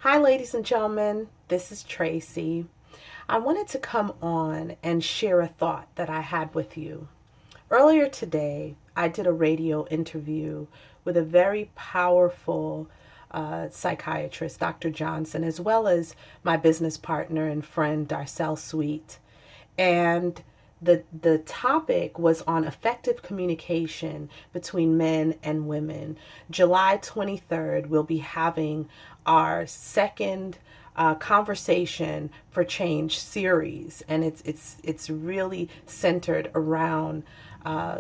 Hi, ladies and gentlemen. This is Tracy. I wanted to come on and share a thought that I had with you. Earlier today, I did a radio interview with a very powerful psychiatrist, Dr. Johnson, as well as my business partner and friend, Darcel Sweet. And the topic was on effective communication between men and women. July 23rd, we'll be having our second conversation for change series, and it's really centered around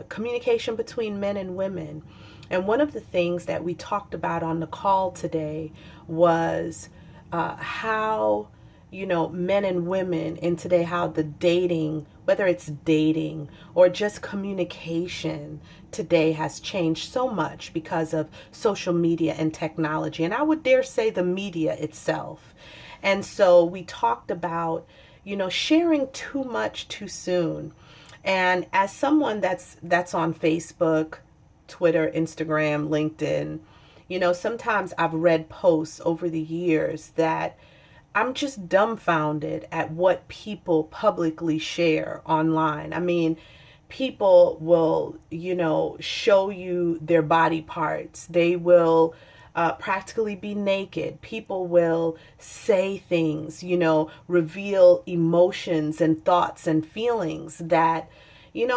communication between men and women. And one of the things that we talked about on the call today was how men and women in today, how the dating, whether it's dating or just communication today, has changed so much because of social media and technology. And I would dare say the media itself. And so we talked about, sharing too much too soon. And as someone that's on Facebook, Twitter, Instagram, LinkedIn, sometimes I've read posts over the years that I'm just dumbfounded at what people publicly share online. I mean, people will, show you their body parts. They will practically be naked. People will say things, reveal emotions and thoughts and feelings that,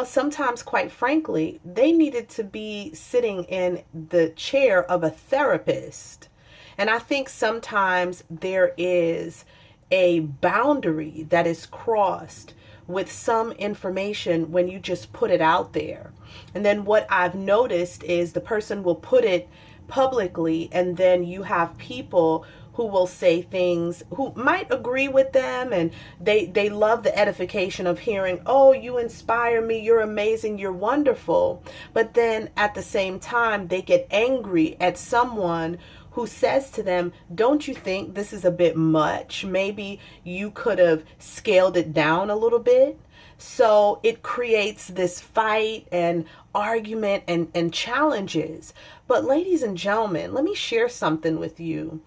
sometimes, quite frankly, they needed to be sitting in the chair of a therapist. And I think sometimes there is a boundary that is crossed with some information when you just put it out there. And then what I've noticed is the person will put it publicly, and then you have people who will say things who might agree with them, and they love the edification of hearing, oh, you inspire me, you're amazing, you're wonderful. But then at the same time, they get angry at someone who says to them, don't you think this is a bit much? Maybe you could have scaled it down a little bit. So it creates this fight and argument and challenges. But ladies and gentlemen, let me share something with you.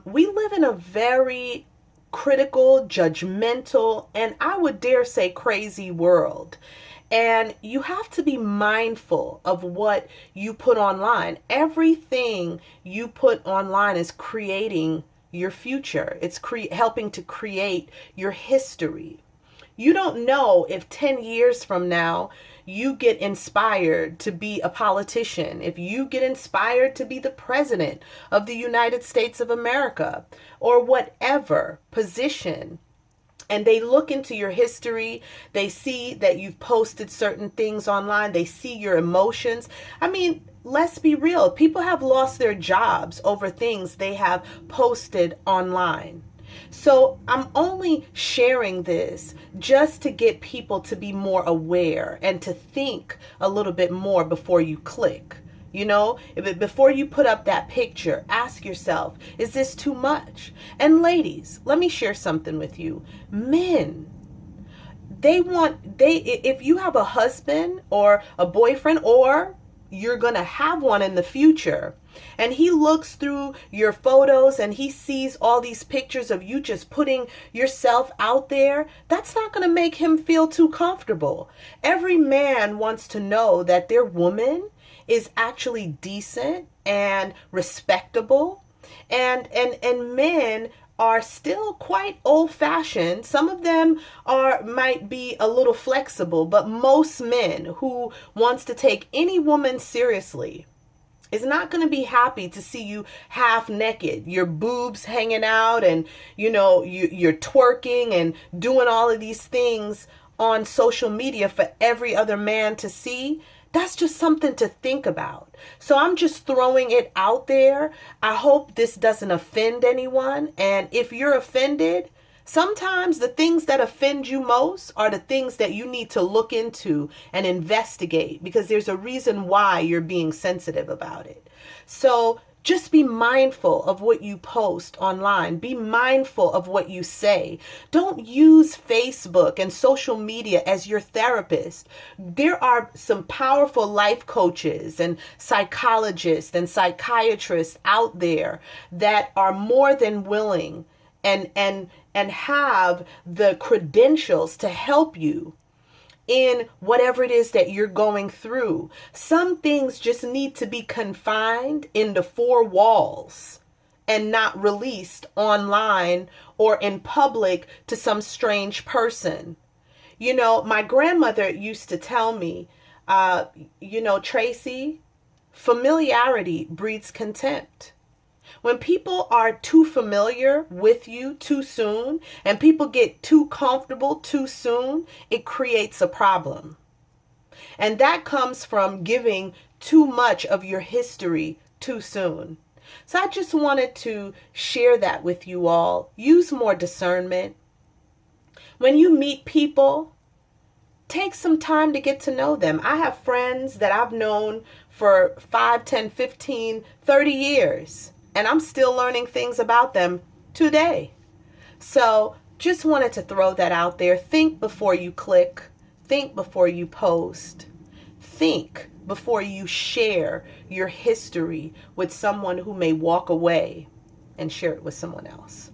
We live in a very critical, judgmental, and I would dare say crazy world. And you have to be mindful of what you put online. Everything you put online is creating your future. It's helping to create your history. You don't know if 10 years from now you get inspired to be a politician, if you get inspired to be the president of the United States of America, or whatever position. And they look into your history. They see that you've posted certain things online. They see your emotions. I mean, let's be real. People have lost their jobs over things they have posted online. So I'm only sharing this just to get people to be more aware and to think a little bit more before you click. Before you put up that picture, ask yourself, is this too much? And ladies, let me share something with you. Men, if you have a husband or a boyfriend, or you're going to have one in the future, and he looks through your photos and he sees all these pictures of you just putting yourself out there, that's not going to make him feel too comfortable. Every man wants to know that their woman is actually decent and respectable, and men are still quite old-fashioned. Some of them might be a little flexible, but most men who wants to take any woman seriously is not going to be happy to see you half naked, your boobs hanging out, and you're twerking and doing all of these things on social media for every other man to see. That's just something to think about. So I'm just throwing it out there. I hope this doesn't offend anyone. And if you're offended, sometimes the things that offend you most are the things that you need to look into and investigate, because there's a reason why you're being sensitive about it. So Just be mindful of what you post online. Be mindful of what you say. Don't use Facebook and social media as your therapist. There are some powerful life coaches and psychologists and psychiatrists out there that are more than willing and have the credentials to help you in whatever it is that you're going through. Some things just need to be confined in the four walls and not released online or in public to some strange person. You know, my grandmother used to tell me, Tracy, familiarity breeds contempt. When people are too familiar with you too soon and people get too comfortable too soon, it creates a problem. And that comes from giving too much of your history too soon. So I just wanted to share that with you all. Use more discernment. When you meet people, take some time to get to know them. I have friends that I've known for 5, 10, 15, 30 years. And I'm still learning things about them today. So just wanted to throw that out there. Think before you click. Think before you post. Think before you share your history with someone who may walk away and share it with someone else.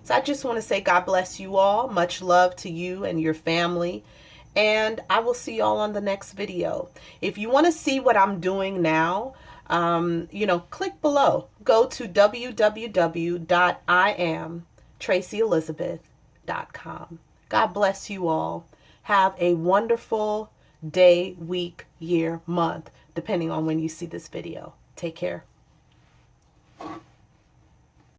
So I just want to say God bless you all. Much love to you and your family. And I will see you all on the next video. If you want to see what I'm doing now, click below. Go to www.iamtracyelizabeth.com. God bless you all. Have a wonderful day, week, year, month, depending on when you see this video. Take care.